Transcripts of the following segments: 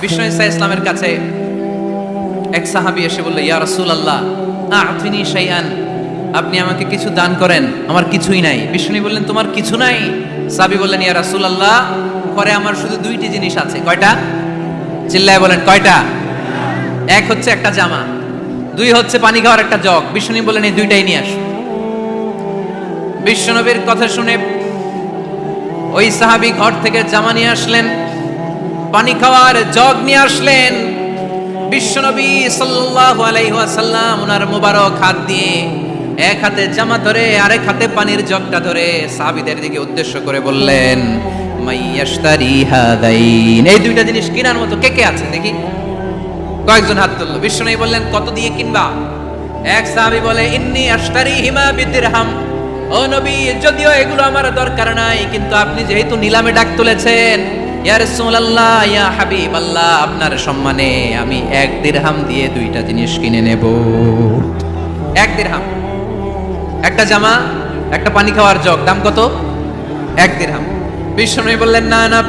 বিষ্ণু ইসা ইসলামের কাছে এক সাহাবী এসে বলল, ইয়া রাসূলুল্লাহ আ'তিনি শাইআন, আপনি আমাকে কিছু দান করেন, আমার কিছুই নাই। বিষ্ণু বললেন, তোমার কিছু নাই? সাহাবী বললেন, ইয়া রাসূলুল্লাহ ঘরে আমার শুধু দুইটি জিনিস আছে। কয়টা? চিল্লায় বলেন কয়টা? এক হচ্ছে একটা জামা, দুই হচ্ছে পানি খাওয়ার একটা জগ। বিষ্ণু বললেন, এই দুইটাই নিয়ে আসো। বিশ্বনবীর কথা শুনে ওই সাহাবী ঘর থেকে জামা নিয়ে আসলেন, পানি খাওয়ার জগ নিয়ে আসলেন। বিশ্বনবী সাল্লাল্লাহু আলাইহি ওয়াসাল্লাম ওনার মোবারক হাত দিয়ে এক হাতে জামা ধরে আরেক হাতে পানির জগটা ধরে সাহাবীদের দিকে উদ্দেশ্য করে বললেন, মাইয়াশতারি হাদাইন, এই দুইটা জিনিস কেনার মতো কে কে আছে দেখি। কয়েকজন হাত তুললো। বিশ্বনবী বললেন, কত দিয়ে কিনবা? এক সাহাবী বলে, ইন্নী আশতারিহিমা বিদিরহাম, ও নবী যদিও এগুলো আমার দরকার নাই, কিন্তু আপনি যেহেতু নিলামে ডাক তুলেছেন, ইয়া রাসূলুল্লাহ ইয়া হাবিবাল্লাহ, আপনার সম্মানে আমি 1 দিরহাম দিয়ে দুইটা জিনিস কিনে নেব। 1 দিরহাম, একটা জামা, একটা পানি খাওয়ার জগ, দাম কত? 1 দিরহাম। বিশ্বনবী বললেন, না না,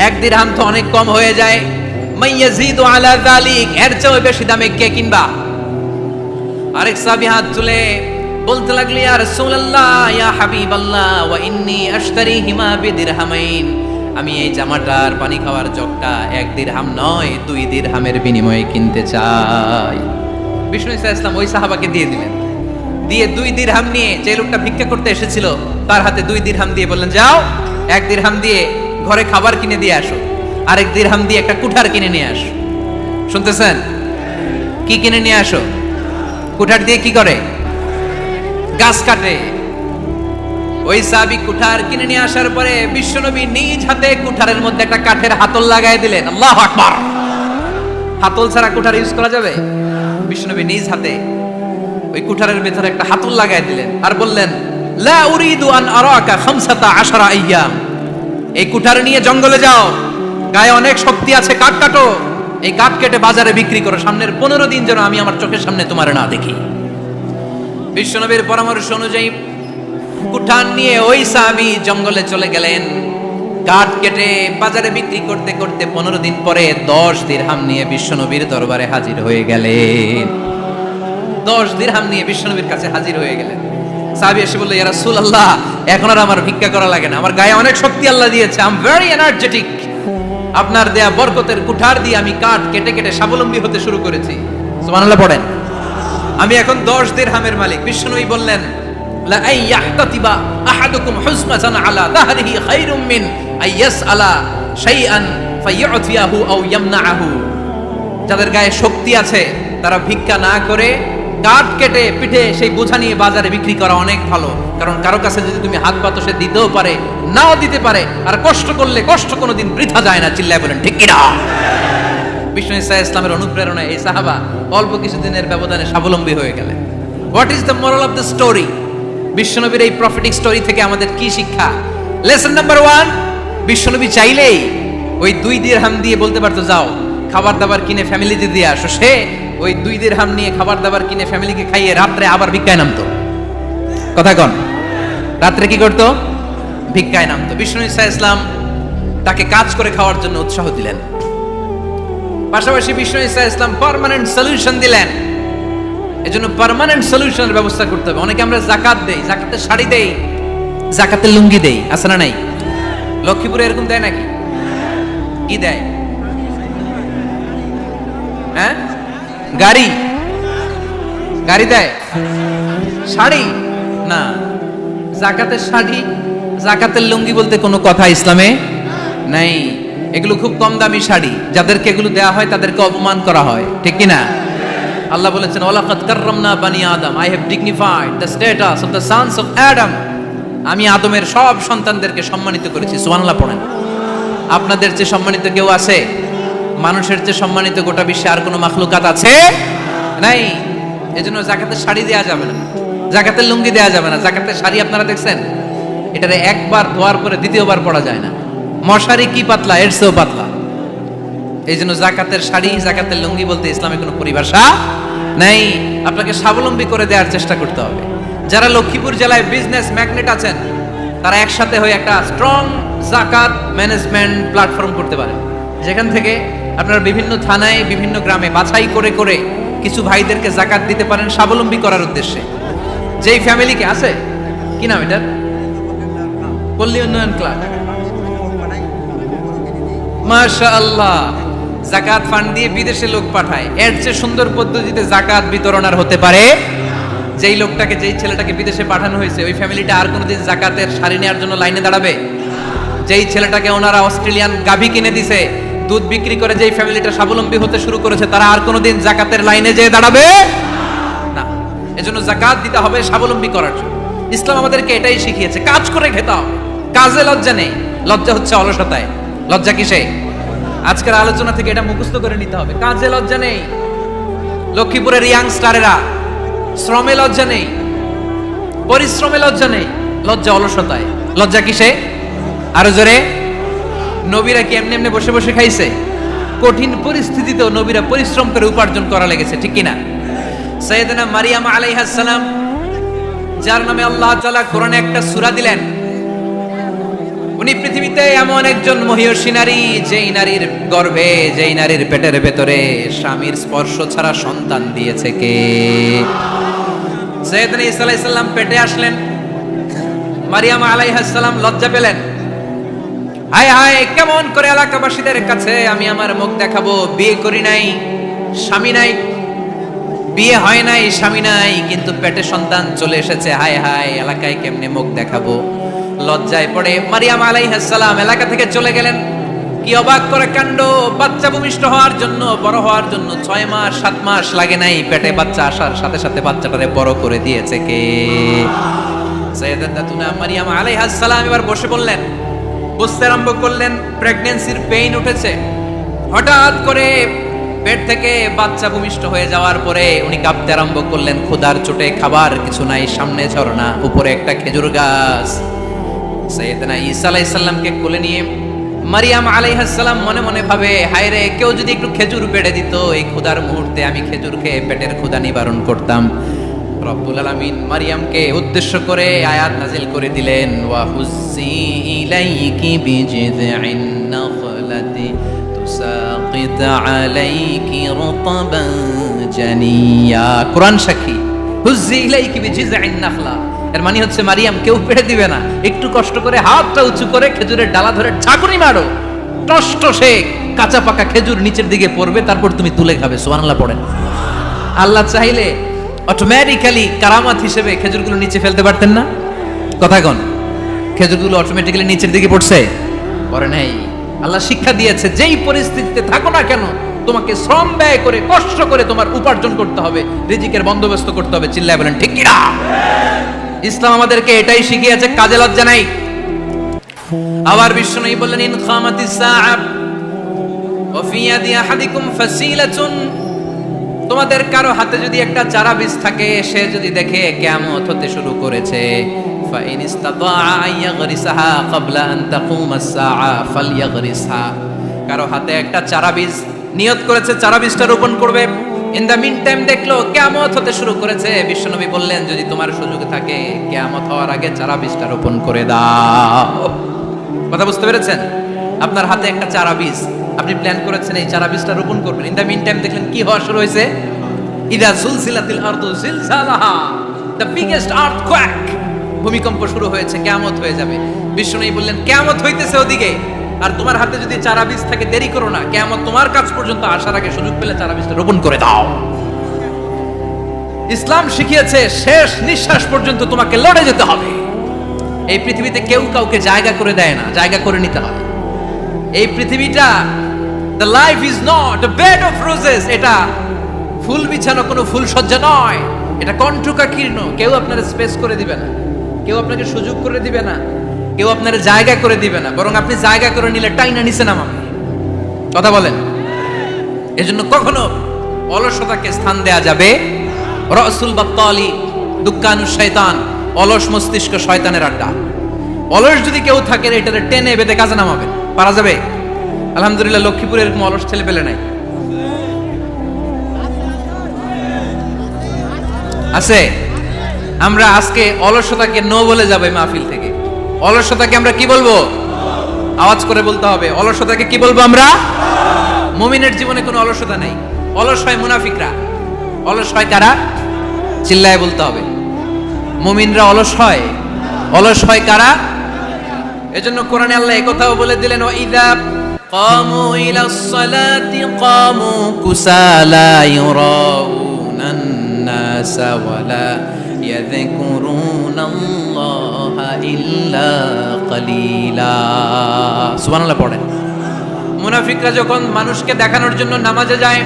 1 দিরহাম তো অনেক কম হয়ে যায়, মাইয়াজিদু আলা যালিক, এর চেয়ে বেশি দামে কে কিনবা? আরেক সাহাবী হাত তুলে বলতে লাগলি, ইয়া রাসূলুল্লাহ ইয়া হাবিবাল্লাহ ওয়া ইন্নী আশতারিহিমা বিদিরহামাইন, আমি এই জামাটার পানি খাওয়ার জগটা 1 দিরহাম নয় 2 দিরহামের বিনিময়ে কিনতে চাই। বিষ্ণু ইসা ইসলাম ওই সাহাবাকে দিয়ে দিলেন। দিয়ে 2 দিরহাম নিয়ে, যে লোকটা ভিক্ষা করতে এসেছিল তার হাতে 2 দিরহাম দিয়ে বললেন, যাও 1 দিরহাম দিয়ে ঘরে খাবার কিনে দিয়ে আসো, আরেক দিরহাম দিয়ে একটা কুঠার কিনে নিয়ে আসো। শুনতেছেন? কি কিনে নিয়ে আসো? কুঠার দিয়ে কি করে? গাছ কাটে। ওই সাহাবী কুঠার কিনে নিয়ে আসার পরে বিশ্বনবী নিজ হাতে কুঠারের মধ্যে একটা কাঠের হাতল লাগাই দিলেন। আল্লাহু আকবার! হাতল ছাড়া কুঠার ইউজ করা যাবে? বিশ্বনবী নিজ হাতে ওই কুঠারের ভেতরে একটা হাতল লাগাই দিলেন আর বললেন, লা উরিদু আন আরাকা 15 আইয়াম, এই কুঠার নিয়ে জঙ্গলে যাও, গায়ে অনেক শক্তি আছে, কাঠ কাটো, এই কাঠ কেটে বাজারে বিক্রি করো, সামনের 15 দিন যেন আমি আমার চোখের সামনে তোমার না দেখি। বিশ্বনবীর পরামর্শ অনুযায়ী কুঠার নিয়ে ওই সাহাবী জঙ্গলে চলে গেলেন। কাঠ কেটে বাজারে বিক্রি করতে করতে 15 দিন পরে 10 দিরহাম নিয়ে বিশ্বনবীর দরবারে হাজির হয়ে গেলেন। 10 দিরহাম নিয়ে বিশ্বনবীর কাছে হাজির হয়ে গেলেন। সাহাবী এসে বলল, ইয়া রাসূলুল্লাহ এখন আর আমার ভিক্ষা করা লাগে না, আমার গায়ে অনেক শক্তি আল্লাহ দিয়েছে, আই এম ভেরি এনার্জেটিক, আপনার দেয়া বরকতের কুঠার দিয়ে আমি কাঠ কেটে কেটে স্বাবলম্বী হতে শুরু করেছি। সুবহানাল্লাহ পড়েন। আমি এখন 10 দিরহামের মালিক। বিশ্বনবী বললেন, লা আইয়াহতাতিবা আহাদুকুম হুজমাতান আলা যাহরিহি খায়রুম মিন আইয়াসআলা শাইআন ফায়ু'তিয়াহু আও ইয়ামনাহু, যাদের গায়ে শক্তি আছে তারা ভিক্ষা না করে কাঠ কেটে পিঠে সেই বোঝা নিয়ে বাজারে বিক্রি করা অনেক ভালো, কারণ কারো কাছে যদি তুমি হাত পাতো সে দিতেও পারে, নাও দিতে পারে, আর কষ্ট করলে কষ্ট কোনোদিন বৃথা যায় না। চিল্লায় বলেন ঠিক কিনা? বিষ্ণু ইসা ইসলামের অনুপ্রেরণায় এই সাহাবা অল্প কিছুদিনের ব্যবধানে স্বাবলম্বী হয়ে গেলেন। What is the moral of the story? বিশ্বনবীর এই প্রফেটিক স্টোরি থেকে আমাদের কি শিক্ষা? লেসন নাম্বার 1, বিশ্বনবী চাইলেই ওই 2 দিরহাম দিয়ে বলতে পারতো, যাও খাবার দাবার কিনে ফ্যামিলিতে দিয়ে আসো। সে ওই 2 দিরহাম নিয়ে খাবার দাবার কিনে ফ্যামিলিকে খাইয়ে রাত্রে আবার ভিক্ষায় নামতো। কথা কন, রাত্রে কি করতো? ভিক্ষায় নামতো। বিষ্ণু ইসা ইসলাম তাকে কাজ করে খাওয়ার জন্য উৎসাহ দিলেন। পাশাপাশি বিষ্ণু ইসা ইসলাম পার্মানেন্ট সলিউশন দিলেন। এজন্য পার্মানেন্ট সলিউশনের ব্যবস্থা করতে হবে। অনেকে আমরা যাকাত দেই, যাকাতের শাড়ি দেই, যাকাতের লুঙ্গি দেই, আছে না নাই? লক্ষ্মীপুরে এরকম দেয় নাকি? কি দেয়? হ্যাঁ, গাড়ি, গাড়ি দেয়, শাড়ি না। যাকাতের শাড়ি, যাকাতের লুঙ্গি বলতে কোনো কথা ইসলামে নাই। এগুলো খুব কম দামি শাড়ি, যাদেরকে এগুলো দেয়া হয় তাদেরকে অপমান করা হয়, ঠিক কি না? আল্লাহ বলেছেন, ওয়ালাকাদ কাররামনা বানি আদম, I have dignified the status of the sons of Adam, আমি আদমের সব সন্তানদেরকে সম্মানিত করেছি। সুবহানাল্লাহ পড়েন। আপনাদের চেয়ে সম্মানিত কেউ আছে? মানুষের চেয়ে সম্মানিত গোটা বিশ্বে আর কোনো মাখলুকাত আছে? নাই। এজন্য যাকাতের শাড়ি দেয়া যাবে না, যাকাতের লুঙ্গি দেয়া যাবে না। যাকাতের শাড়ি আপনারা দেখছেন, এটারে একবার ধোয়ার পরে দ্বিতীয়বার পরা যায় না। মশারি কি পাতলা, এর চেয়েও পাতলা। এই জন্য যাকাতের শাড়ি, যাকাতের লুঙ্গি বলতে ইসলামে কোনো পরিভাষা নাই। আপনাকে স্বাবলম্বী করে দেওয়ার চেষ্টা করতে হবে। যারা লক্ষ্মীপুর জেলায় বিজনেস ম্যাগনেট আছেন, তারা একসাথে হয়ে একটা স্ট্রং যাকাত ম্যানেজমেন্ট প্ল্যাটফর্ম করতে পারে, যেখান থেকে আপনারা বিভিন্ন থানায় বিভিন্ন গ্রামে বাছাই করে করে কিছু ভাইদেরকে যাকাত দিতে পারেন স্বাবলম্বী করার উদ্দেশ্যে। যেই ফ্যামিলিকে আছে, কি নাম এটার, পল্লী উন্নয়ন ক্লাব, মাশাআল্লাহ, যাকাত ফান্ড দিয়ে বিদেশে লোক পাঠায়। এর চেয়ে সুন্দর পদ্ধতিতে যাকাত বিতরণ আর হতে পারে? যেই লোকটাকে, যেই ছেলেটাকে বিদেশে পাঠানো হয়েছে, ওই ফ্যামিলিটা আর কোনোদিন যাকাতের শাড়ি নেওয়ার জন্য লাইনে দাঁড়াবে? যেই ছেলেটাকে ওনারা অস্ট্রেলিয়ান গাভী কিনে দিছে, দুধ বিক্রি করে যেই ফ্যামিলিটা স্বাবলম্বী হতে শুরু করেছে, তারা আর কোনোদিন যাকাতের লাইনে যেয়ে দাঁড়াবে না। এজন্য যাকাত দিতে হবে স্বাবলম্বী করার জন্য। ইসলাম আমাদেরকে এটাই শিখিয়েছে, কাজ করে খেতে হবে। কাজে লজ্জা নেই, লজ্জা হচ্ছে অলসতায়। লজ্জা কিসে? আজকের আলোচনা থেকে এটা মুখস্থ করে নিতে হবে, কাজে লজ্জা নেই। লক্ষ্মীপুরের ইয়াংস্টারেরা শ্রমে লজ্জা নেই, পরিশ্রমে লজ্জা নেই, লজ্জা অলসতায়। লজ্জা কিসে? আরো জোরে। নবীরা কি এমনি এমনি বসে বসে খাইছে? কঠিন পরিস্থিতিতেও নবীরা পরিশ্রম করে উপার্জন করা লেগেছে, ঠিক কিনা? সাইয়েদনা মারিয়াম আলাইহিস সালাম, যার নামে আল্লাহ তাআলা কোরআনে একটা সূরা দিলেন, উনি পৃথিবীতে এমন একজন মহিয়সী নারী, যেই নারীর গর্ভে, যেই নারীর পেটের ভেতরে স্বামীর স্পর্শ ছাড়া সন্তান দিয়েছে কে? সাইয়েদনা ঈসা আলাইহিস সালাম পেটে আসলেন। মারিয়াম আলাইহিস সালাম লজ্জা পেলেন, হায় হায়, কেমন করে এলাকাবাসীদের কাছে আমি আমার মুখ দেখাবো? বিয়ে করি নাই, স্বামী নাই, বিয়ে হয় নাই, স্বামী নাই, কিন্তু পেটে সন্তান চলে এসেছে, হায় হায়, এলাকায় কেমনে মুখ দেখাবো? লজ্জায় পড়ে মারিয়াম আলাইহিস সালাম এলাকা থেকে চলে গেলেন। কি অবাক করে কাণ্ড! বাচ্চা ভূমিষ্ঠ হওয়ার জন্য, বড় হওয়ার জন্য 6 মাস 7 মাস লাগে নাই, পেটে বাচ্চা আসার সাথে সাথে বাচ্চাটারে বড় করে দিয়েছে কে? সাইয়েদাতুনা মারিয়াম আলাইহিস সালাম এবার বসে বললেন, বুঝতে আরম্ভ করলেন প্রেগন্যান্সির পেইন উঠেছে। হঠাৎ করে পেট থেকে বাচ্চা ভূমিষ্ঠ হয়ে যাওয়ার পরে উনি কাঁপতে আরম্ভ করলেন। ক্ষুধার চোটে খাবার কিছু নাই, সামনে ঝর্ণা, উপরে একটা খেজুর গাছ। সাইয়েদনা ঈসা আলাইহিস সালামকে কোলে নিয়ে মারিয়াম আলাইহিস সালাম মনে মনে ভাবে, হায় রে, কেউ যদি একটু খেজুর পেড়ে দিত, এই ক্ষুধার মুহূর্তে আমি খেজুর খেয়ে পেটের ক্ষুধা নিবারণ করতাম। রব্বুল আলামিন মারিয়ামকে উদ্দেশ্য করে আয়াত নাজিল করে দিলেন, ওয়া হুজ্জি ইলাইকি বিজিযিন নাখলাতি তুসাকিত আলাইকি রুতাবান জানিয়া। কোরআন সাক্ষী, হুজ্জি ইলাইকি বিজিযিন নাখলা, এর মানে হচ্ছে মারিয়াম, কেউ পেড়ে দিবে না, একটু কষ্ট করে হাতটা উঁচু করে খেজুরের ডালা ধরে ঝাঁকুনি মারো, টষ্ট সে কাঁচা পাকা খেজুর নিচের দিকে পড়বে, তারপর তুমি তুলে খাবে। সুবহানাল্লাহ পড়েন। আল্লাহ চাইলে অটোমেটিক্যালি কারামাত হিসেবে খেজুরগুলো নিচে ফেলতে পারতেন না? কথা কোন? খেজুরগুলো অটোমেটিক্যালি নিচের দিকে পড়ছে? পড়ে নাই। আল্লাহ শিক্ষা দিয়েছে, যেই পরিস্থিতিতে থাকো না কেন, তোমাকে শ্রম ব্যয় করে কষ্ট করে তোমার উপার্জন করতে হবে, রিজিকের বন্দোবস্ত করতে হবে। চিল্লায় বলেন ঠিক কিনা? ইসলাম আমাদেরকে এটাই শিখিয়েছে, কাজে লজ্জা নাই। আবার বিশ্বনবী বললেন, ইন খামাতিস সাআ ওয়া ফি ইয়াদি আহাদিকুম ফাসিলাতুন, তোমাদের কারো হাতে যদি একটা চারা বীজ থাকে, সে যদি দেখে কিয়ামত হতে শুরু করেছে, ফা ইন ইসতাতাআ আইয়াগরিসাহা ক্বাবলা আন তাকুমাস সাআ ফালইয়াগরিসহা, কারো হাতে একটা চারা বীজ নিয়ত করেছে, চারা বীজটা রোপণ করবে, ইন দা মিন টাইম দেখলো কিয়ামত হতে শুরু করেছে, বিশ্বনবী বললেন, যদি তোমার সুযোগ থাকে কিয়ামত হওয়ার আগে চারা বীজটা রোপণ করে দাও। কথা বুঝতে পেরেছেন? আপনার হাতে একটা চারা বীজ, আপনি প্ল্যান করেছেন এই চারা বীজটা রোপণ করবেন, ইন দা মিন টাইম দেখলেন কি হওয়া শুরু হয়েছে? ইদা জুলজিলাতিল আরদু জিলজালাহা, দ্য বিগেস্ট আর্থকোয়েক, ভূমিকম্প শুরু হয়েছে, কিয়ামত হয়ে যাবে। বিশ্বনবী বললেন, কিয়ামত হইতেছে ওদিকে, আর তোমার হাতে যদি চারা বীজ থাকে, দেরি করো না, কিয়ামত তোমার কাছ পর্যন্ত আসার আগে সুযোগ পেলে চারা বীজটা রোপণ করে দাও। ইসলাম শিখিয়েছে শেষ নিঃশ্বাস পর্যন্ত তোমাকে লড়ে যেতে হবে। এই পৃথিবীতে কেউ কাউকে জায়গা করে দেয় না, জায়গা করে নিতে হয়। এই পৃথিবীটা, the life is not a bed of roses, এটা ফুল বিছানো কোনো ফুল সজ্জা নয়, এটা কণ্টকাকীর্ণ। কেউ আপনার স্পেস করে দিবে না, কেউ আপনাকে সুযোগ করে দিবে না, কেউ আপনার জায়গা করে দিবে না, বরং আপনি জায়গা করে নিলে টাইনা নিচে নামাবে। কথা বলেন। এজন্য কখনো অলসতাকে স্থান দেয়া যাবে। রাসূল বাত্তালি দুক্কানু শয়তান, অলস মস্তিষ্ক শয়তানের আড্ডা। অলস যদি কেউ থাকে, এটারে টেনে বেঁধে কাজে নামাবেন, পারা যাবে? আলহামদুলিল্লাহ লক্ষ্মীপুরে এরকম অলস ছেলে পেলে নাই, আছে। আমরা আজকে অলসতাকে নো বলে যাবো এই মাহফিল থেকে। অলসতাকে আমরা কি বলবো? আওয়াজ করে বলতে হবে, অলসতাকে কি বলবো আমরা? মুমিনের জীবনে কোনো অলসতা নাই। অলস হয় মুনাফিকরা। অলস হয় কারা? চিল্লায় বলতে হবে। মুমিনরা অলস হয়। অলস হয় কারা? এজন্য কোরআনে আল্লাহ একথাও বলে দিলেন, ওয়াইদা কামু ইলাস সালাতি কামু কুসালা ইউরাউনান নাসা ওয়ালা ইয়াযকুরুনাল্লাহা ইল্লা কালিলা। সুবহানাল্লাহ পড়েন। মুনাফিকরা যখন মানুষকে দেখানোর জন্য নামাজে যায়,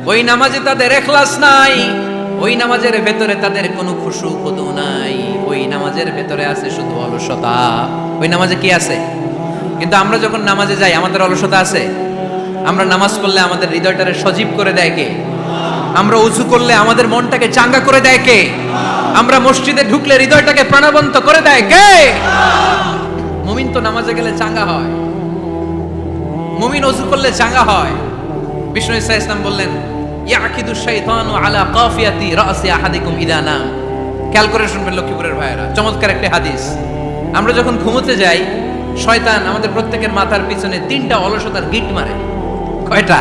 ওই নামাজে তাদের ইখলাস নাই, ওই নামাজের ভেতরে তাদের কোনো খুশু খুদু নাই, ওই নামাজের ভেতরে আছে শুধু অলসতা। ওই নামাজে কি আছে? কিন্তু আমরা যখন নামাজে যাই আমাদের অলসতা আছে? আমরা নামাজ পড়লে আমাদের হৃদয়টারে সজীব করে দেয় কে? আমরা উযু করলে আমাদের মনটাকে চাঙ্গা করে দেয় কে? আমরা মসজিদে ঢুকলে হৃদয়টাকে প্রাণবন্ত করে দেয় কে? মুমিন তো নামাজে গেলে চাঙ্গা হয়, মুমিন উযু করলে চাঙ্গা হয়। বিষ্ণু ঈসা ইসলাম বললেন, ইয়াকিদু শাইতানু আলা কাফিয়াতি রাসি আহাদিকুম ইদা নাম। খেয়াল করে শুনবেন লক্ষ্মীপুরের ভাইয়েরা, চমৎকার একটা হাদিস। আমরা যখন ঘুমোতে যাই, শয়তান আমাদের প্রত্যেকের মাথার পিছনে 3টা অলসতার গিট মারে। কয়টা?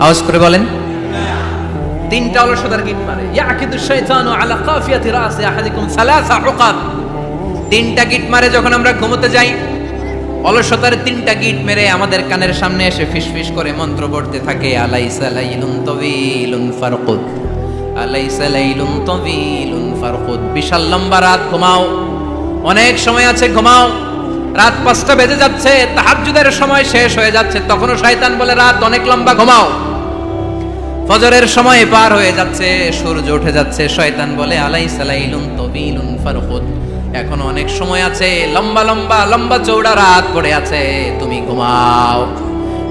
আওয়াজ করে বলেন। 3টা অলসতার গিট মারে। ইয়াকিদু শাইতানু আলা কাফিয়াতি রাসি আহাদিকুম সালাসা উকাদ। 3টা গিট মারে যখন আমরা ঘুমোতে যাই। অলসতার 3টা গিট মেরে আমাদের কানের সামনে এসে ফিসফিস করে মন্ত্র পড়তে থাকে, আলাইসা লাইলুন তাওয়িলুন ফারকুদ, আলাইসা লাইলুন তাওয়িলুন ফারকুদ। বিশাল লম্বা রাত, ঘুমাও। অনেক সময় আছে, ঘুমাও। রাত 5টা বেজে যাচ্ছে, তাহাজ্জুদের সময় শেষ হয়ে যাচ্ছে, তখনও শয়তান বলে রাত অনেক লম্বা, ঘুমাও। ফজরের সময় পার হয়ে যাচ্ছে, সূর্য উঠে যাচ্ছে, শয়তান বলে আলাইসা লাইলুন তাওয়িলুন ফারকুদ, এখন অনেক সময় আছে, লম্বা লম্বা লম্বা চৌড়া রাত পড়ে আছে, তুমি ঘুমাও।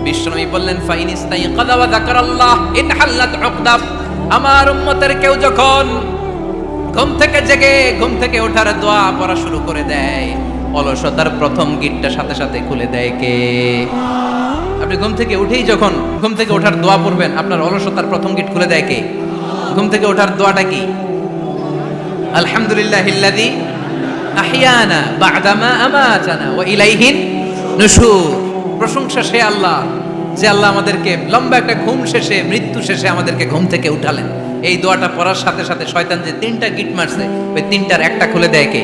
বিশ্বনবী বললেন, ফাইনিস্তাইকাযা ওয়া যাকারাল্লাহ ইনহাল্লাত উকদা। আমার উম্মতের কেউ যখন ঘুম থেকে জেগে ঘুম থেকে ওঠার দোয়া পড়া শুরু করে দেয়, অলসতার প্রথম গিটটা সাথে সাথে খুলে দেয় কে? আপনি ঘুম থেকে উঠেই যখন ঘুম থেকে ওঠার দোয়া পড়বেন, আপনার অলসতার প্রথম গিট খুলে দেয় কে? ঘুম থেকে ওঠার দোয়াটা কি? আলহামদুলিল্লাহিল্লাযী আহিয়ানা বা'দামা আমাতানা ওয়া ইলাইহিন নুশুর। প্রশংসা সে আল্লাহ, যে আল্লাহ আমাদেরকে লম্বা একটা ঘুম শেষে, মৃত্যু শেষে আমাদেরকে ঘুম থেকে উঠালেন। এই দোয়াটা পড়ার সাথে সাথে শয়তান যে 3টা গিট মারছে, ওই 3টার একটা খুলে দেয় কে?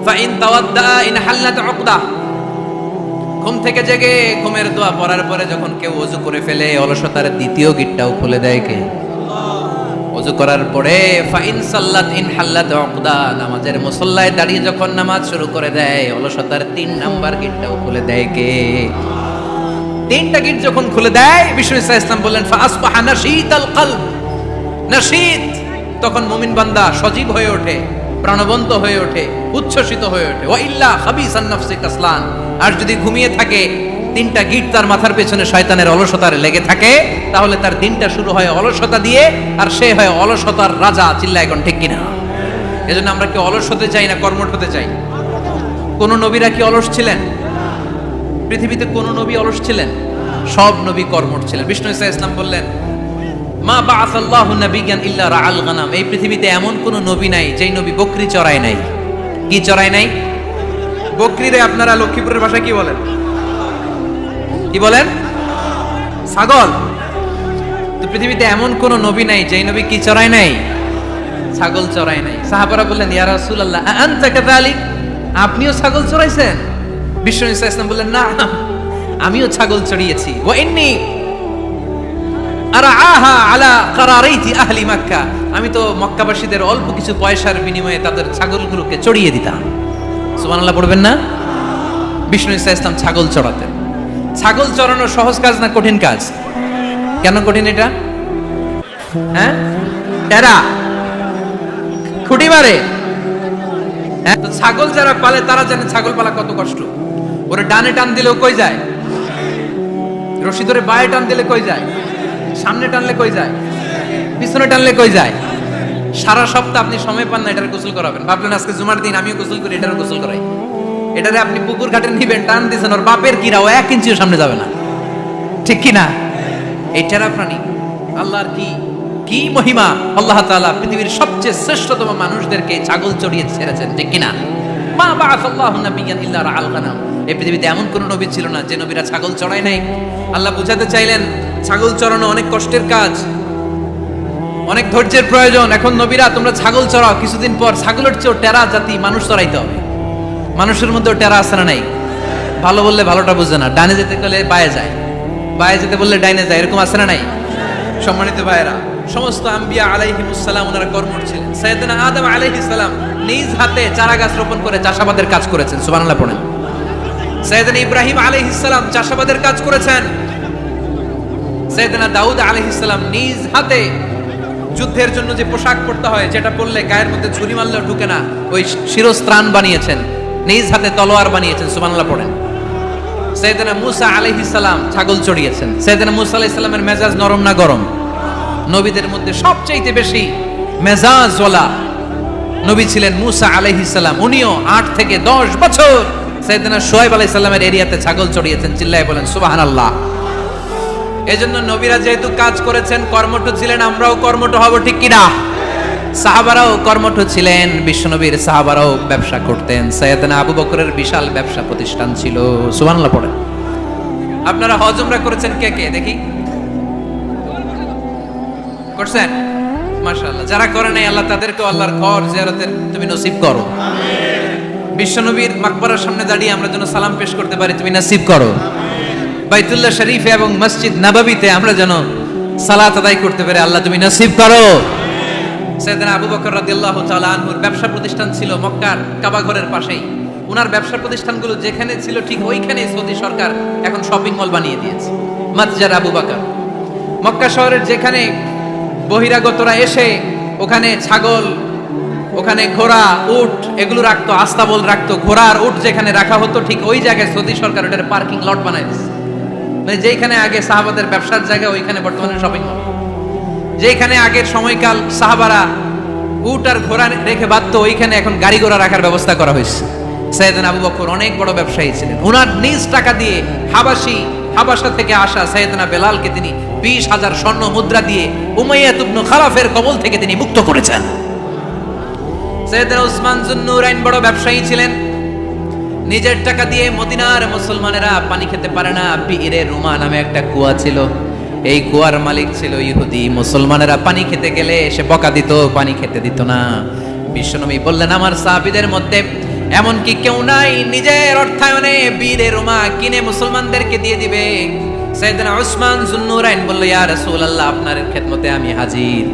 Fine তাওয়াদ্দা in হাল্লাত উকদা। ঘুম থেকে জেগে ঘুমের দোয়া পড়ার পরে যখন কেউ ওযু করে ফেলে, অলসতার দ্বিতীয় গিটটাও খুলে দেয় কে? ওযু করার পরে ফাইন সাল্লাত ইন হাল্লাত উকদা, নামাজের মুসল্লায় দাঁড়িয়ে যখন নামাজ শুরু করে দেয়, অলসতার 3 নাম্বার গিটটাও খুলে দেয় কে? 3টা গিট যখন খুলে দেয়, বিষ্ণু ঈসা ইসলাম বললেন, ফাআসবাহা নাশীতাল কলব। নাশীত, তখন মুমিন বান্দা সজীব হয়ে ওঠে, প্রাণবন্ত হয়ে ওঠে, উচ্ছ্বসিত হয়ে ওঠে। ওয়া ইল্লা খাবিসান নাফসি কাসলান। আর যদি ঘুমিয়ে থাকে, 3টা গিট তার মাথার পেছনে শয়তানের অলসতার লেগে থাকে, তাহলে তার দিনটা শুরু হয় অলসতা দিয়ে, আর সে হয় অলসতার রাজা। চিল্লায় এখন ঠিক কিনা? এজন্য আমরা কি অলস হতে চাই না কর্মঠ হতে চাই? কোন নবীরা কি অলস ছিলেন? পৃথিবীতে কোন নবী অলস ছিলেন? সব নবী কর্মঠ ছিলেন। বিষ্ণু ঈসা ইসলাম বললেন, মা বাআসাল্লাহু নাবিয়্যান ইল্লা রাআল গানাম। এই পৃথিবীতে এমন কোন নবী নাই যেই নবী বকরি চড়ায় নাই। কি চড়ায় নাই? বকরিরে আপনারা লক্ষ্মীপুরের ভাষায় কি বলেন? কি বলেন? ছাগল। তো পৃথিবীতে এমন কোন নবী নাই যেই নবী কি চড়ায় নাই? ছাগল চড়ায় নাই। সাহাবারা বললেন, ইয়া রাসূলুল্লাহ আনতা কাযালিক, আপনিও ছাগল চড়াইছেন? বিষ্ণু ঈসা ইসলাম বললেন, না, আমিও ছাগল চড়িয়েছি। ওয়া ইন্নী আরআহা আলা কারারাইতি আহলি মক্কা, আমি তো মক্কাবাসীদের অল্প কিছু পয়সার বিনিময়ে তাদের ছাগলগুলোকে চড়িয়ে দিতাম। সুবহানাল্লাহ পড়বেন না? বিষ্ণু ঈসা ইসলাম ছাগল চড়াতেন। ছাগল চড়ানো সহজ কাজ না কঠিন কাজ? কেন কঠিন এটা? হ্যাঁ, টেরা খুঁটি মারে। হ্যাঁ, তো ছাগল যারা পালে তারা জানে ছাগল পালা কত কষ্ট। ওরে ডানে টান দিলেও কই যায়? রশি ধরে বায়ে টান দিলে কই যায়? সামনে টানলে কই যায়? পিছনে টানলে কই যায়? সারা সপ্তাহ আপনি সময় পান না এটার গোসল করাবেন। ভাবলেন আজকে জুমার দিন আমিও গোসল করি, এটার গোসল করাই। এটারে আপনি পুকুর ঘাটে নিবেন, টান দিয়েছেন, ওর বাপের কিরাও 1 ইঞ্চিও সামনে যাবে না। ঠিক কি না? এই টেরা প্রাণী আল্লাহর কি মহিমা! আল্লাহ তাআলা পৃথিবীর সবচেয়ে শ্রেষ্ঠতম মানুষদেরকে ছাগল চড়িয়ে ছেড়েছেন। ঠিক কি না? মা বাআসাল্লাহু নাবিয়্যান ইল্লা রাআল গানাম। এই পৃথিবীতে এমন কোন নবী ছিল না যে নবীরা ছাগল চড়ায় নাই। আল্লাহ বুঝাতে চাইলেন ছাগল চড়ানো অনেক কষ্টের কাজ, অনেক ধৈর্যের প্রয়োজন। এখন নবীরা তোমরা ছাগল চড়াও, কিছুদিন পর ছাগলের চেয়েও টেরা জাতি মানুষ চড়াইতে হবে। মানুষের মধ্যেও টেরা আছে না নাই? ভালো বললে ভালোটা বুঝে না, ডানে যেতে গেলে বায়ে যায়, বায়ে যেতে বললে ডাইনে যায়, এরকম আছে না নাই? সম্মানিত ভাইয়েরা, সমস্ত আম্বিয়া আলাইহিমুস সালাম ওনারা কর্মঠ ছিলেন। সাইয়েদনা আদম আলাইহিস সালাম নিজ হাতে চারা গাছ রোপণ করে চাষাবাদের কাজ করেছেন, সুবহানাল্লাহ পড়েন। সাইয়েদনা ইব্রাহিম আলাইহিস সালাম চাষাবাদের কাজ করেছেন। সাইয়েদনা দাউদ আলাইহিস সালাম নিজ হাতে যুদ্ধের জন্য যে পোশাক পরতে হয়, যেটা পরলে গায়ের মধ্যে ছুরি মারলেও ঢুকে না, ওই শিরস্ত্রাণ বানিয়েছেন, নিজ হাতে তলোয়ার বানিয়েছেন, সুবহানাল্লাহ পড়েন। সাইয়েদনা মূসা আলাইহিস সালাম ছাগল চড়িয়েছেন। সাইয়েদনা মূসা আলাইহিস সালামের মেজাজ নরম না গরম? নবীদের মধ্যে সবচেয়ে বেশি মেজাজওয়ালা নবী ছিলেন মূসা আলাইহিস সালাম। উনিও 8 থেকে 10 বছর সাইয়েদনা শুআয়ব আলাইহিস সালামের এরিয়াতে ছাগল চড়িয়েছেন। চিল্লায়ে বলেন সুবহানাল্লাহ। এজন্য নবীরা যেহেতু কাজ করেছেন, কর্মঠ ছিলেন, আমরাও কর্মঠ হব, ঠিক কি না? সাহাবারাও কর্মঠ ছিলেন, বিশ্বনবীর সাহাবারাও ব্যবসা করতেন। সাইয়েদনা আবু বকরের বিশাল ব্যবসা প্রতিষ্ঠান ছিল, সুবহানাল্লাহ পড়েন। আপনারা হজ উমরা করেছেন কে কে দেখি? করছেন? মাশাআল্লাহ। যারা করে নাই আল্লাহ তাদেরকে আল্লাহর ঘর জিয়ারতের তুমি নসিব করো। বিশ্বনবীর মাকবারার সামনে দাঁড়িয়ে আমরা যেন সালাম পেশ করতে পারি, তুমি নসিব করো। বাইতুল্লাহ শরীফে এবং মসজিদ নববীতে আমরা যেন সালাত আদায় করতে পারি, আল্লাহ তুমি নসিব করো। সাইয়েদনা আবু বকর রাদিয়াল্লাহু তাআলা আনহুর ব্যবসা প্রতিষ্ঠান ছিল মক্কার কাবা ঘরের পাশেই। ওনার ব্যবসা প্রতিষ্ঠানগুলো যেখানে ছিল ঠিক ওইখানে সৌদি সরকার এখন শপিং মল বানিয়ে দিয়েছে, মাতজার আবু বকর। মক্কা শহরের যেখানে বহিরাগতরা এসে ওখানে ছাগল, ওখানে ঘোড়া, উট এগুলো রাখতো, আস্তাবল রাখতো, ঘোড়া আর উট যেখানে রাখা হতো ঠিক ওই জায়গায় সৌদি সরকার ওটার পার্কিং লট বানায় দিয়েছে। মানে যেখানে আগে সাহাবাদের ব্যবসার জায়গা, ওইখানে বর্তমানে শপিং মল। যেখানে আগের সময়কাল সাহাবারা উট আর ঘোড়া রেখে বাঁধতো, ওইখানে এখন গাড়ি ঘোড়া রাখার ব্যবস্থা করা হয়েছে। সাইয়েদনা আবু বকর অনেক বড় ব্যবসায়ী ছিলেন। ওনার নিজ টাকা দিয়ে হাবাসা থেকে আসা সাইয়েদনা বেলালকে তিনি 20,000 স্বর্ণ মুদ্রা দিয়ে উমাইয়া ইবনে খালাফের কবল থেকে তিনি মুক্ত করেছেন। সাইয়েদনা উসমান যুন্নুরাইন বড় ব্যবসায়ী ছিলেন। নিজের টাকা দিয়ে মদিনার মুসলমানেরা পানি খেতে পারে না, বিইরে রুমা নামে একটা কুয়া ছিল, এই কুয়ার মালিক ছিল ইহুদি। মুসলমানেরা পানি খেতে গেলে সে বকা দিত, পানি খেতে দিত না। বিশ্বনবী বললেন আমার সাহাবীদের মধ্যে এমন কি কেউ নাই নিজের অর্থায়নে বিইরে রুমা কিনে মুসলমানদেরকে দিয়ে দিবে? সাইয়েদনা উসমান যুন্নুরাইন বলল ইয়া রাসূলুল্লাহ, আপনার খেদমতে আমি হাজির।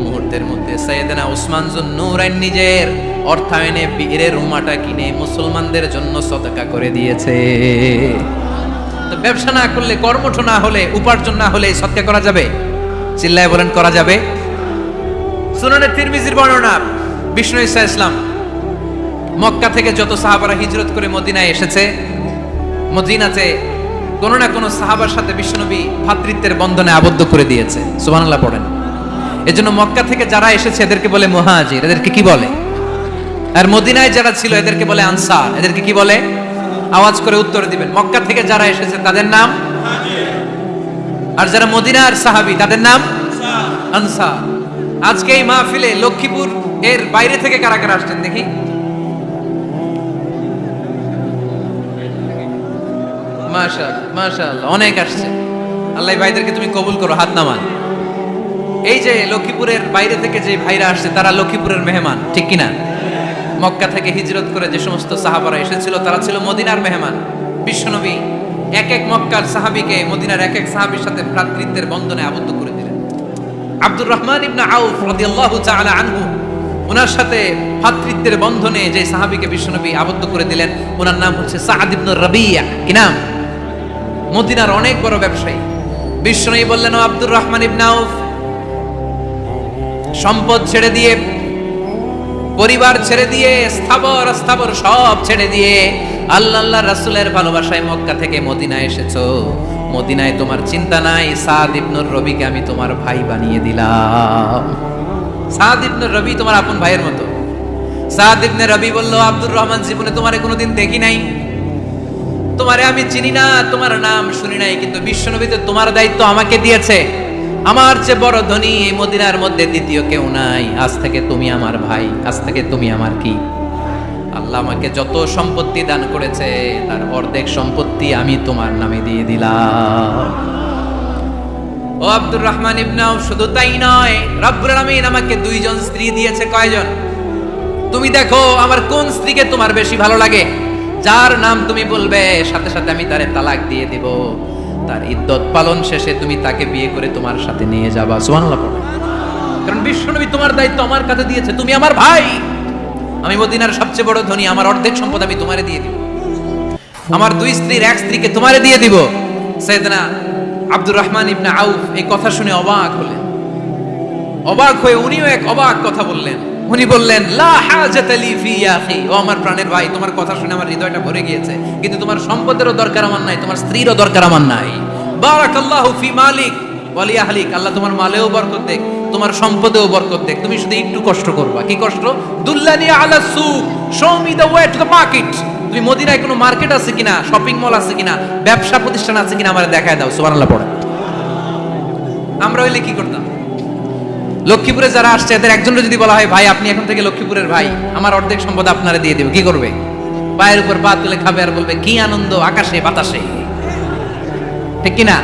মুহূর্তের মধ্যে সাইয়েদনা উসমান যুন্নুরাইন নিজের অর্থায়নে বিইরে রুমাটা কিনে মুসলমানদের জন্য সদকা করে দিয়েছে। তো ব্যবসা না করলে, কর্মঠ না হলে, উপার্জন না হলে সদকা করা যাবে? চিল্লায় বলেন করা যাবে? সুনানে তিরমিজির বর্ণনা, বিষ্ণু ঈসা ইসলাম মক্কা থেকে যত সাহাবারা হিজরত করে মদিনায় এসেছে, মদিনাতে কোন না কোন সাহাবার সাথে বিশ্বনবী ভ্রাতৃত্বের বন্ধনে আবদ্ধ করে দিয়েছে, সুবহানাল্লাহ পড়েন। এজন্য মক্কা থেকে যারা এসেছে এদেরকে বলে মুহাজির, এদেরকে কি বলে? আর মদিনায় যারা ছিল এদেরকে বলে আনসার, এদেরকে কি বলে? আওয়াজ করে উত্তর দিবেন। মক্কা থেকে যারা এসেছে তাদের নাম মুহাজির, আর যারা মদিনার সাহাবী তাদের নাম আনসার। আজকে এই মাহফিলে লক্ষ্মীপুর এর বাইরে থেকে কারা কারা আসছেন দেখি? মাশাআল্লাহ, মাশাআল্লাহ, অনেক আসছে। আল্লাহ ভাইদেরকে তুমি কবুল করো, হাত নামান। এই যে লক্ষ্মীপুরের বাইরে থেকে যে ভাইরা আসছে তারা লক্ষ্মীপুরের মেহমান, ঠিক কিনা? মক্কা থেকে হিজরত করে যে সমস্ত সাহাবারা এসেছিল তারা ছিল মদিনার মেহমান। বিশ্বনবী এক এক মক্কার সাহাবীকে মদিনার এক এক সাহাবীর সাথে ভ্রাতৃত্বের বন্ধনে আবদ্ধ করে দিলেন। আব্দুর রহমান ইবনে আউফ রাদিয়াল্লাহু তাআলা আনহু, ওনার সাথে ভ্রাতৃত্বের বন্ধনে যে সাহাবীকে বিশ্বনবী আবদ্ধ করে দিলেন ওনার নাম হচ্ছে সাআদ ইবনে রাবিয়া। কি নাম? মদিনার অনেক বড় ব্যবসায়ী। বিশ্বনবী বললেন ও আব্দুর রহমান ইবনে আউফ, সম্পদ ছেড়ে দিয়ে, পরিবার ছেড়ে দিয়ে, স্থাবর স্থাবর সব ছেড়ে দিয়ে আল্লাহ রাসূলের ভালোবাসায় মক্কা থেকে মদিনায় এসেছো। মদিনায় তোমার চিন্তা নাই, সাদ ইবনে রবিকে আমি তোমার ভাই বানিয়ে দিলাম। সাদ ইবনে রবি তোমার আপন ভাইয়ের মতো। সাদ ইবনে রবি বলল আব্দুর রহমান, জীবনে তোমারে কোনোদিন দেখি নাই, তোমারে আমি চিনি না, তোমার নাম শুনি নাই, কিন্তু বিশ্বনবী তো তোমার দায়িত্ব আমাকে দিয়েছে। আমার চেয়ে বড় ধনী এই মদিনার মধ্যে দ্বিতীয় কেউ নাই। আজ থেকে তুমি আমার ভাই, আজ থেকে তুমি আমার কি? আল্লাহ আমাকে যত সম্পত্তি দান করেছে তার অর্ধেক সম্পত্তি আমি তোমার নামে দিয়ে দিলাম। ও আব্দুর রহমান ইবনে আউফ, শুধু তাই নয়, রব্বুল আলামিন আমাকে দুইজন স্ত্রী দিয়েছে। কয়জন? তুমি দেখো আমার কোন স্ত্রীকে তোমার বেশি ভালো লাগে, যার নাম তুমি বলবে সাথে সাথে আমি তারে তালাক দিয়ে দেব। তার ইদ্যত পালন শেষে তুমি তাকে বিয়ে করে তোমার সাথে নিয়ে যাবা। সুবহানাল্লাহ পড়ো। কারণ বিশ্বনবী তোমার দায়িত্ব আমার কাছে দিয়েছে, তুমি আমার ভাই, আমি মদিনার সবচেয়ে বড় ধনী, আমার অর্ধেক সম্পদ আমি তোমারে দিয়ে দিব। আমার দুই স্ত্রীর এক স্ত্রীকে তোমারে দিয়ে দিব। সাইয়েদনা আব্দুর রহমান ইবনে আউফ এই কথা শুনে অবাক হলেন। অবাক হয়ে উনিও এক অবাক কথা বললেন। উনি বললেন, লা হাজাতা লি ফি ইয়া আখি, ও আমার প্রাণের ভাই, তোমার কথা শুনে আমার হৃদয়টা ভরে গিয়েছে, কিন্তু তোমার সম্পদেরও দরকার আমার নাই, তোমার স্ত্রীরও দরকার আমার নাই। বারাকাল্লাহু ফি মালিক ওয়া লি আহলিক, আল্লাহ তোমার মালেও বরকত দেখ, তোমার সম্পদেও বরকত দেখ। তুমি শুধু একটু কষ্ট করবা। কি কষ্ট? দুল্লানি আলা সুক, show me the way to the market. তুমি মদিনায় কোনো মার্কেট আছে কিনা, শপিং মল আছে কিনা, ব্যবসা প্রতিষ্ঠান আছে কিনা আমারে দেখায় দাও। সুবহানাল্লাহ পড়ে। আমরা হইলে কি করতাম? লক্ষ্মীপুরে যারা আসছে এদের একজনের যদি বলা হয়, ভাই আপনি এখন থেকে লক্ষ্মীপুরের ভাই, আমার অর্ধেক সম্পদ আপনারে দিয়ে দেব, কি করবে? পায়ের উপর পা তুলে খাবে আর বলবে কি আনন্দ আকাশে বাতাসে, ঠিক কিনা?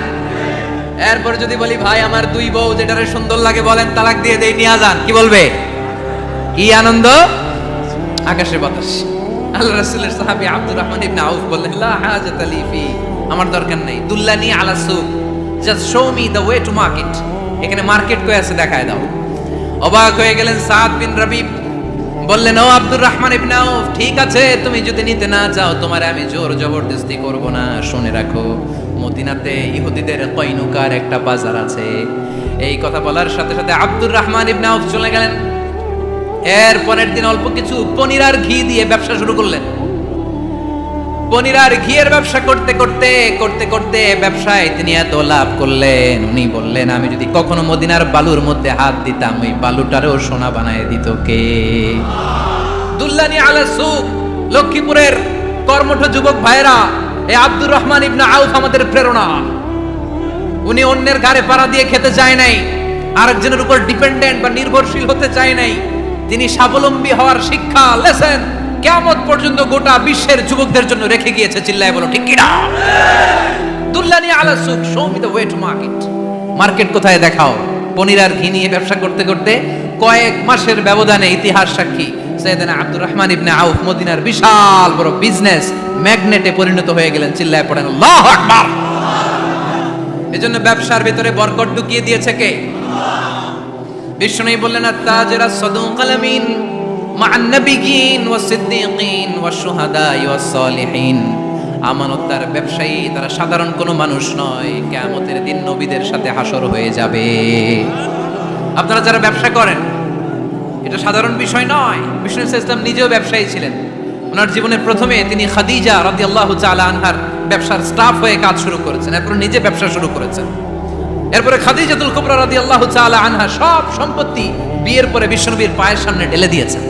এরপর যদি বলি, ভাই আমার দুই বউ যেটারে সুন্দর লাগে বলেন তালাক দিয়ে দেই, নিয়ে যান, কি বলবে? কি আনন্দ আকাশে বাতাসে। আল্লাহ রাসূলের সাহাবী আব্দুর রহমান ইবনে আউফ বললেন, লা হাজাতা লি ফি, আমার দরকার নেই। দুল্লানি আলা সুক, just show me the way to market, এখানে মার্কেট কই আছে দেখায় দাও। অবাক হয়ে গেলেন সাদ বিন রবিব, বললেন, ও আব্দুর রহমান ইবনে আউফ, ঠিক আছে তুমি যদি নিতে না চাও তোমারে আমি জোর জবরদস্তি করব না। শুনে রাখো, মদিনাতে ইহুদিদের কয়নুকার একটা বাজার আছে। এই কথা বলার সাথে সাথে আব্দুর রহমান ইবনে আউফ চলে গেলেন। এর পরের দিন অল্প কিছু পনির আর ঘি দিয়ে ব্যবসা শুরু করলেন। পনির আর ঘিয়ের ব্যবসা করতে করতে করতে করতে ব্যবসায় তিনি এত লাভ করলেন, উনি বললেন, আমি যদি কখনো মদিনার বালুর মধ্যে হাত দিতাম ওই বালুটারও সোনা বানায় দিত কে? দুল্লানি আলা সুক, লক্ষ্মীপুরের কর্মঠ যুবক ভাইরা, এই আব্দুর রহমান ইবনে আউফ আমাদের প্রেরণা। উনি অন্যের ঘাড়ে পাড়া দিয়ে খেতে চায় নাই, আরেকজনের উপর ডিপেন্ডেন্ট বা নির্ভরশীল হতে চায় নাই। তিনি স্বাবলম্বী হওয়ার শিক্ষা, লেসেন কিয়ামত পর্যন্ত গোটা বিশ্বের যুবকদের জন্য রেখে গিয়েছে। চিল্লায় বলো ঠিক কিনা? দুল্লানি আলা সুক, show me the way to market. Market কোথায় দেখাও। পনির আর ঘি নিয়ে ব্যবসা করতে করতে কয়েক মাসের ব্যবধানে ইতিহাস সাক্ষী সাইয়েদনা আব্দুর রহমান ইবনে আউফ মদিনার বিশাল বড় বিজনেস ম্যাগনেটে পরিণত হয়ে গেলেন। চিল্লায় পড়েন আল্লাহু আকবার। এজন্য ব্যবসার ভিতরে বরকত ঢুকিয়ে দিয়েছে কে? বিষ্ণু বললেন, আত-তাজির আস-সাদুকাল আমিন মা'আন নাবিয়্যিন ওয়াস-সিদ্দীকিন ওয়াশ-শুহাদা'i ওয়াস-সালিহিন। আমানতদার ব্যবসায়ী তারা সাধারণ কোনো মানুষ নয়, কিয়ামতের দিন নবীদের সাথে হাসর হয়ে যাবে। আপনারা যারা ব্যবসা করেন, এটা সাধারণ বিষয় নয়। বিষ্ণু ইসলাম নিজেও ব্যবসায়ী ছিলেন। ওনার জীবনের প্রথমে তিনি খাদিজা রাদিয়াল্লাহু তাআলা আনহার ব্যবসার স্টাফ হয়ে কাজ শুরু করেছেন, এরপর নিজে ব্যবসা শুরু করেছেন। এরপরে খাদিজাতুল কুবরা রাদিয়াল্লাহু তাআলা আনহা সব সম্পত্তি বিয়ের পরে বিশ্বনবীর পায়ের সামনে ঢেলে দিয়েছেন।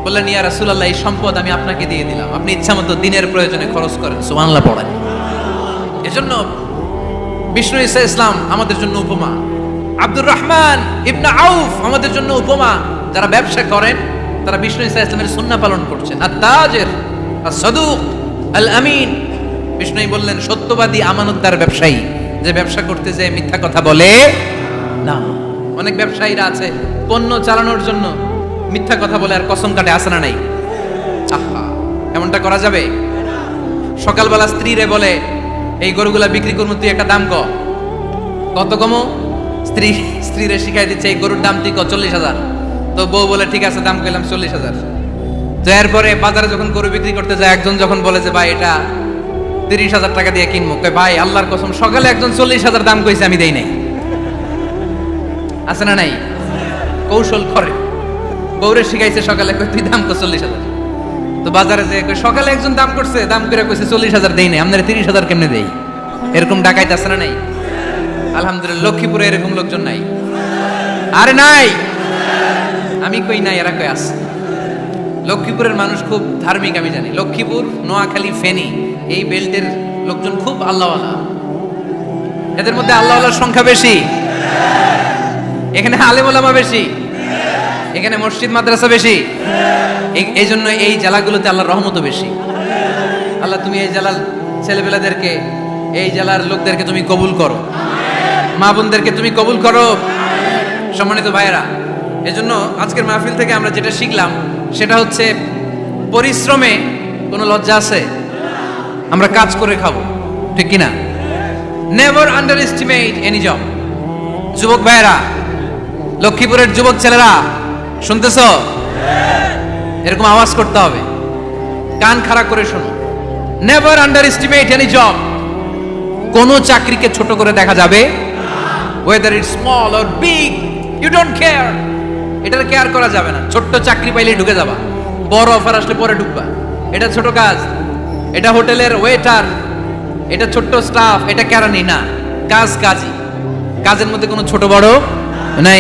বললেন, ইয়া রাসূলুল্লাহ, এই সম্পদ আমি আপনাকে দিয়ে দিলাম, আপনি ইচ্ছামতো দিনের প্রয়োজনে খরচ করেন। সুবহানাল্লাহ পড়েন। এজন্য বিষ্ণু ইসলাম আমাদের জন্য উপমা, আব্দুর রহমান ইবনে আউফ আমাদের জন্য উপমা। যারা ব্যবসা করেন তারা বিষ্ণু ইসলামের সুন্নাহ পালন করছেন। আত-তাজির আস-সাদুক আল আমিন, বিষ্ণু বললেন সত্যবাদী আমানতদার ব্যবসায়ী, যে ব্যবসা করতে যায় মিথ্যা কথা বলে না। অনেক ব্যবসায়ীরা আছে পণ্য চালানোর জন্য মিথ্যা কথা বলে আর কসম কাটে, আছে না নাই? আহা, এমনটা করা যাবে? সকালবেলা স্ত্রীরে বলে, এই গরুগুলা বিক্রি করবো, তুই একটা দাম কত কমো? স্ত্রীরে শিখাই দিচ্ছে, এই গরুর দাম তুই 40,000। তো বউ বলে, ঠিক আছে দাম কইলাম 40,000। তো এরপরে বাজারে যখন গরু বিক্রি করতে যায়, একজন যখন বলে যে ভাই এটা 30,000 টাকা দিয়ে কিনবো, কয় ভাই আল্লাহর কসম সকালে একজন 40,000 দাম কইছে, আমি দেই নাই। আছে না নাই? কৌশল করে। বউরে শিখাইছে সকালে, কই তুই দাম কর 40,000। তো বাজারে যে সকালে একজন দাম করছে, দাম করে কইছে 40,000 দেই নাই, আপনারা 30,000 কেমনে দেই? এরকম ডাকাইত আছে না নাই? আলহামদুলিল্লাহ লক্ষ্মীপুরে এরকম লোকজন নাই। আরে নাই, আমি কই নাই, এরা কই আছে। লক্ষ্মীপুরের মানুষ খুব ধার্মিক, আমি জানি। লক্ষ্মীপুর, নোয়াখালী, ফেনী এই বেল্টের লোকজন খুব আল্লাহওয়ালা। এদের মধ্যে আল্লাহওয়ালার সংখ্যা বেশি, এখানে আলেম ওলামা বেশি। এখানে মসজিদ মাদ্রাসা বেশি, এই জন্য এই জেলাগুলোতে আল্লাহর রহমতও বেশি। আল্লাহ তুমি এই জেলার ছেলেপেলাদেরকে, এই জেলার লোকদেরকে তুমি কবুল করো, মা বোনদেরকে তুমি কবুল করো। সম্মানিত ভাইয়েরা, এজন্য আজকের মাহফিল থেকে আমরা যেটা শিখলাম সেটা হচ্ছে পরিশ্রমে কোনো লজ্জা আছে? আমরা কাজ করে খাবো, ঠিক কিনা? Never underestimate any job. যুবক ভাইয়েরা, লক্ষ্মীপুরের যুবক ছেলেরা শুনতেছ? এরকম আওয়াজ করতে হবে, কান খাড়া করে শোনো। Never underestimate any job. কোন চাকরিকে ছোট করে দেখা যাবে, whether it small or big, you don't care. এটার কেয়ার করা যাবে না। ছোট্ট চাকরি পাইলে ঢুকে যাবা, বড় অফার আসলে পরে ঢুকবা। এটা ছোট কাজ, এটা হোটেলের ওয়েটার, এটা ছোট্ট স্টাফ, এটা কেরানি না। কাজ কাজই, কাজের মধ্যে কোনো ছোট বড় নাই।